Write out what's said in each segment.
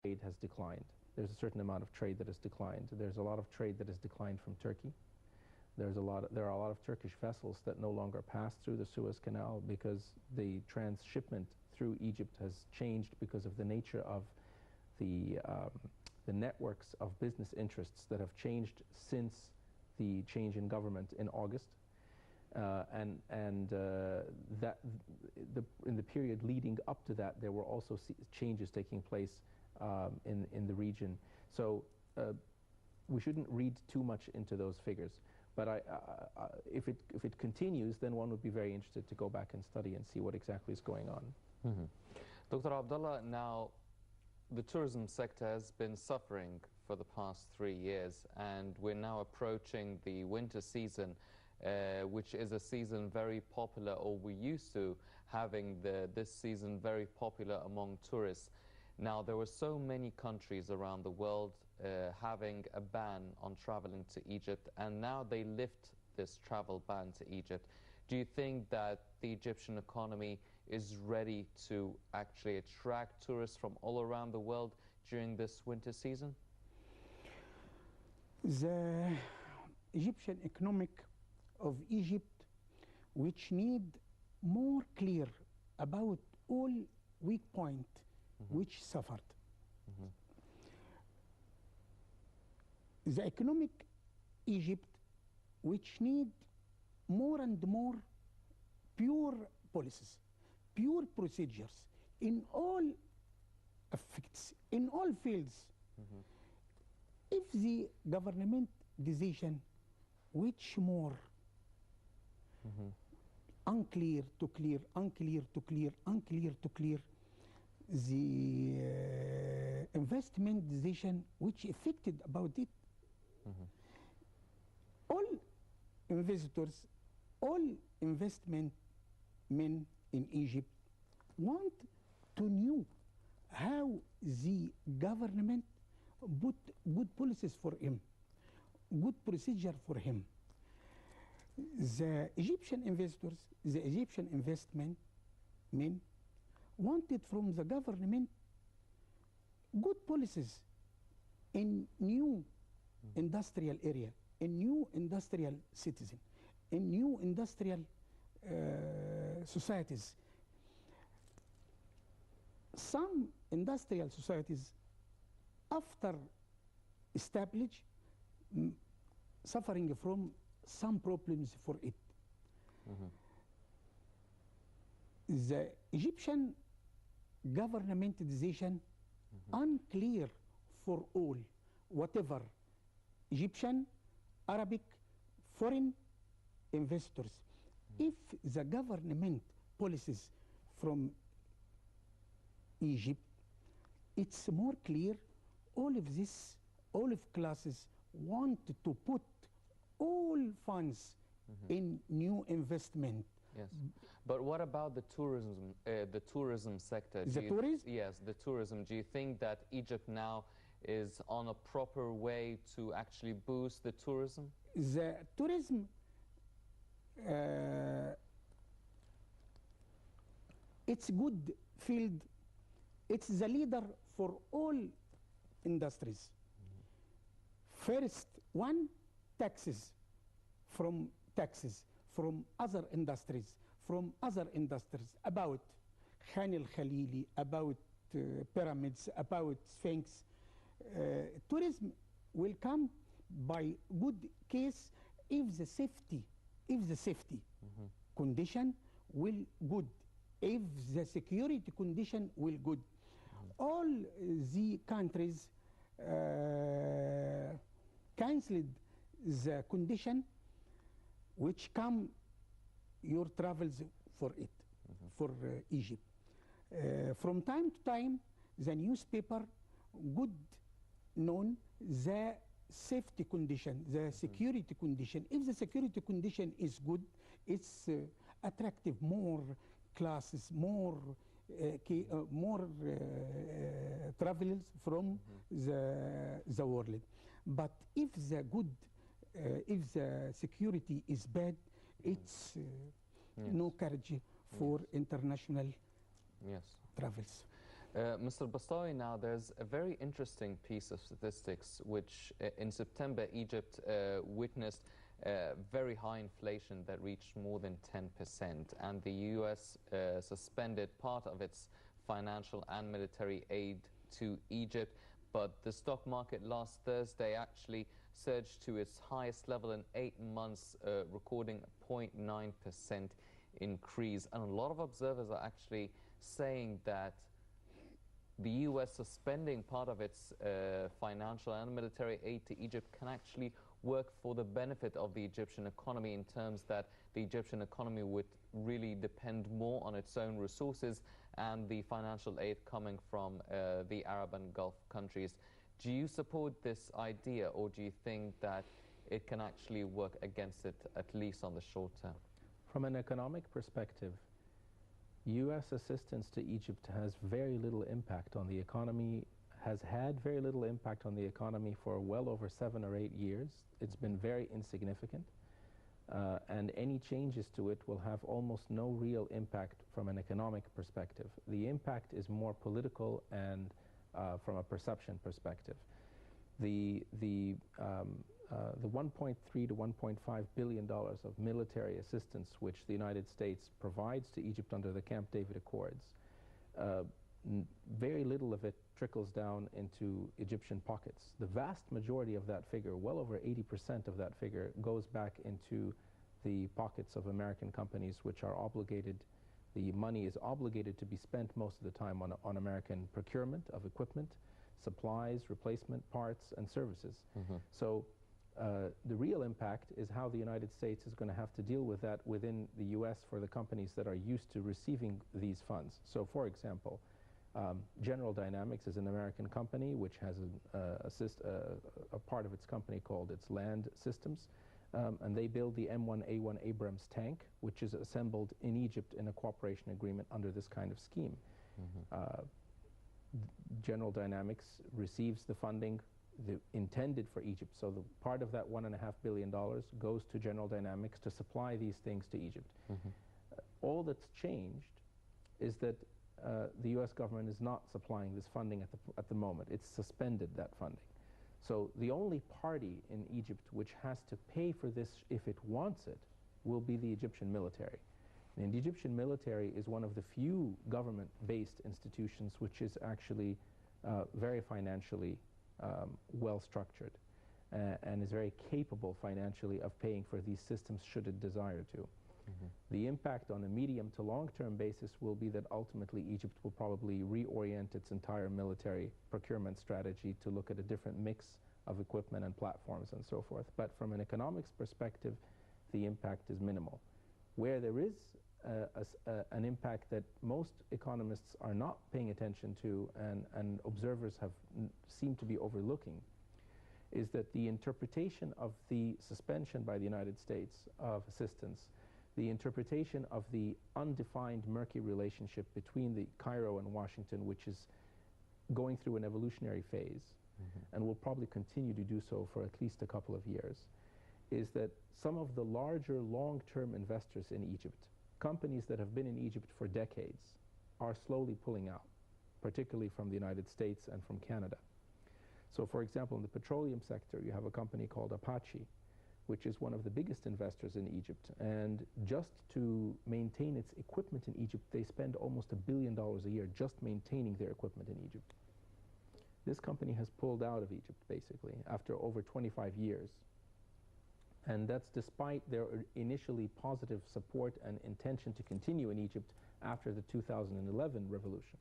trade has declined. There's a certain amount of trade that has declined. There's a lot of trade that has declined from Turkey. There are a lot of Turkish vessels that no longer pass through the Suez Canal because the transshipment through Egypt has changed because of the nature of the networks of business interests that have changed since the change in government in August. In the period leading up to that, there were also changes taking place in the region. So we shouldn't read too much into those figures. But if it continues, then one would be very interested to go back and study and see what exactly is going on. Mm-hmm. Dr. Abdullah, now the tourism sector has been suffering for the past 3 years, and we're now approaching the winter season, which is a season very popular, or we used to having this season very popular among tourists. Now, there were so many countries around the world having a ban on traveling to Egypt, and now they lift this travel ban to Egypt. Do you think that the Egyptian economy is ready to actually attract tourists from all around the world during this winter season? The Egyptian economic of Egypt, which need more clear about all weak point which suffered. The economic Egypt, which need more and more pure policies, pure procedures in all aspects, in all fields. If the government decision which more unclear to clear, unclear to clear, unclear to clear, the investment decision which affected about it, all investors, all investment men in Egypt want to know how the government put good policies for him, good procedure for him. The Egyptian investors, the Egyptian investment men wanted from the government good policies in new industrial area, in new industrial citizen, in new industrial societies. Some industrial societies, after established, suffering from some problems for it. The Egyptian government decision unclear for all, whatever Egyptian, Arabic, foreign investors. If the government policies from Egypt, it's more clear, all of this, all of classes want to put all funds in new investment. Yes, but what about the tourism sector? The tourism? Yes, the tourism. Do you think that Egypt now is on a proper way to actually boost the tourism? The tourism, it's good field. It's the leader for all industries. First one, taxes from other industries, about Khan al-Khalili, about pyramids, about Sphinx. Tourism will come by good case if the safety condition will good, if the security condition will good. All the countries cancelled the condition which come your travels for it, for Egypt. From time to time, the newspaper good known the safety condition, the security condition. If the security condition is good, it's attractive more classes, more travelers from the world. But if the security is bad, it's no courage for international travels. Mr. Bastawi, now there's a very interesting piece of statistics which in September Egypt witnessed very high inflation that reached more than 10%, and the US suspended part of its financial and military aid to Egypt, but the stock market last Thursday actually surged to its highest level in 8 months, recording a 0.9% increase. And a lot of observers are actually saying that the US suspending part of its financial and military aid to Egypt can actually work for the benefit of the Egyptian economy, in terms that the Egyptian economy would really depend more on its own resources and the financial aid coming from the Arab and Gulf countries. Do you support this idea, or do you think that it can actually work against it, at least on the short term? From an economic perspective, U.S. assistance to Egypt has very little impact on the economy, has had very little impact on the economy for well over 7 or 8 years. It's been very insignificant, and any changes to it will have almost no real impact from an economic perspective. The impact is more political and from a perception perspective. The 1.3 to 1.5 billion dollars of military assistance which the United States provides to Egypt under the Camp David Accords, very little of it trickles down into Egyptian pockets. The vast majority of that figure, well over 80% of that figure, goes back into the pockets of American companies, which are obligated. The money is obligated to be spent most of the time on American procurement of equipment, supplies, replacement parts, and services. So the real impact is how the United States is going to have to deal with that within the U.S. for the companies that are used to receiving these funds. So, for example, General Dynamics is an American company which has a part of its company called its land systems, and they build the M1A1 Abrams tank, which is assembled in Egypt in a cooperation agreement under this kind of scheme. General Dynamics receives the funding intended for Egypt, so the part of that $1.5 billion goes to General Dynamics to supply these things to Egypt. All that's changed is that the U.S. government is not supplying this funding at the moment. It's suspended that funding. So the only party in Egypt which has to pay for this if it wants it will be the Egyptian military. And the Egyptian military is one of the few government-based institutions which is actually very financially well-structured and is very capable financially of paying for these systems should it desire to. The impact on a medium to long-term basis will be that ultimately Egypt will probably reorient its entire military procurement strategy to look at a different mix of equipment and platforms and so forth. But from an economics perspective, the impact is minimal. Where there is an impact that most economists are not paying attention to and observers seem to be overlooking is that the interpretation of the suspension by the United States of assistance, the interpretation of the undefined murky relationship between the Cairo and Washington, which is going through an evolutionary phase and will probably continue to do so for at least a couple of years, is that some of the larger long-term investors in Egypt, companies that have been in Egypt for decades, are slowly pulling out, particularly from the United States and from Canada. So, for example, in the petroleum sector, you have a company called Apache, which is one of the biggest investors in Egypt. And just to maintain its equipment in Egypt, they spend almost $1 billion a year just maintaining their equipment in Egypt. This company has pulled out of Egypt, basically, after over 25 years. And that's despite their initially positive support and intention to continue in Egypt after the 2011 revolution.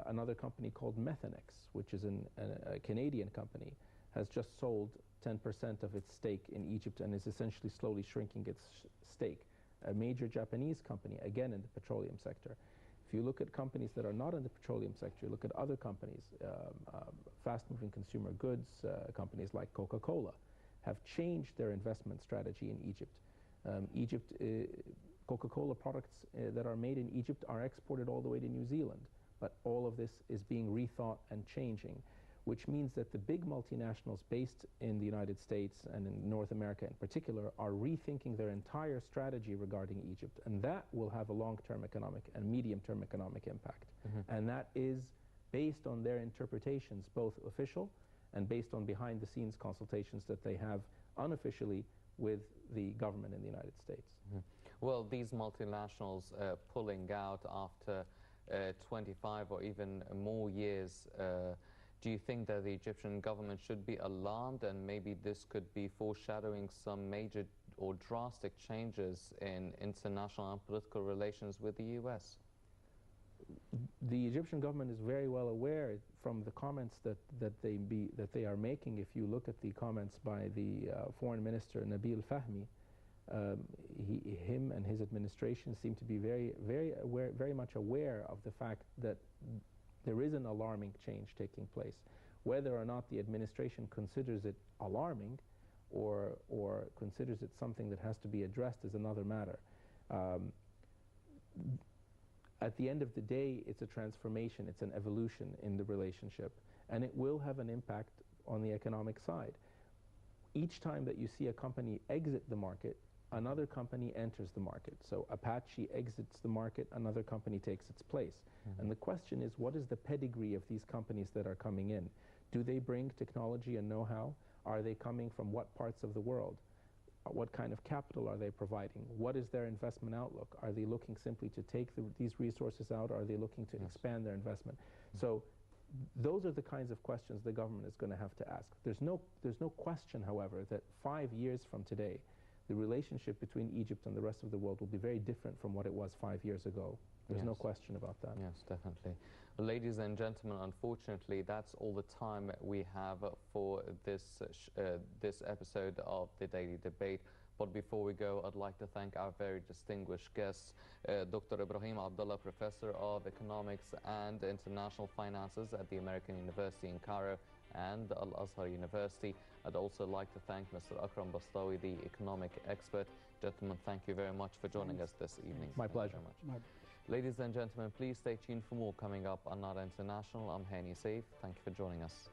Another company called Methanex, which is a Canadian company, has just sold 10% of its stake in Egypt and is essentially slowly shrinking its stake. A major Japanese company, again in the petroleum sector. If you look at companies that are not in the petroleum sector, look at other companies, fast-moving consumer goods, companies like Coca-Cola, have changed their investment strategy in Egypt. Coca-Cola products that are made in Egypt are exported all the way to New Zealand, but all of this is being rethought and changing. which means that the big multinationals based in the United States and in North America in particular are rethinking their entire strategy regarding Egypt, and that will have a long-term economic and medium-term economic impact. And that is based on their interpretations, both official and based on behind-the-scenes consultations that they have unofficially with the government in the United States. Well, these multinationals pulling out after 25 or even more years, do you think that the Egyptian government should be alarmed, and maybe this could be foreshadowing some major or drastic changes in international and political relations with the U.S.? The Egyptian government is very well aware from the comments that they are making. If you look at the comments by the Foreign Minister Nabil Fahmy, him and his administration seem to be very much aware of the fact that there is an alarming change taking place. Whether or not the administration considers it alarming or considers it something that has to be addressed is another matter. At the end of the day, it's a transformation, it's an evolution in the relationship, and it will have an impact on the economic side. Each time that you see a company exit the market, another company enters the market. So Apache exits the market, another company takes its place. And the question is, what is the pedigree of these companies that are coming in? Do they bring technology and know-how? Are they coming from what parts of the world? What kind of capital are they providing? What is their investment outlook? Are they looking simply to take these resources out? Are they looking to expand their investment? So those are the kinds of questions the government is going to have to ask. There's no question, however, that 5 years from today, the relationship between Egypt and the rest of the world will be very different from what it was 5 years ago. There's no question about that. Yes, definitely. Well, ladies and gentlemen, unfortunately, that's all the time we have for this episode of the Daily Debate. But before we go, I'd like to thank our very distinguished guests, Dr. Ibrahim Abdullah, Professor of Economics and International Finances at the American University in Cairo and Al-Azhar University. I'd also like to thank Mr. Akrum Bastawi, the economic expert. Gentlemen, thank you very much for joining us this evening. My pleasure. Ladies and gentlemen, please stay tuned for more coming up on Nile International. I'm Hani Saif. Thank you for joining us.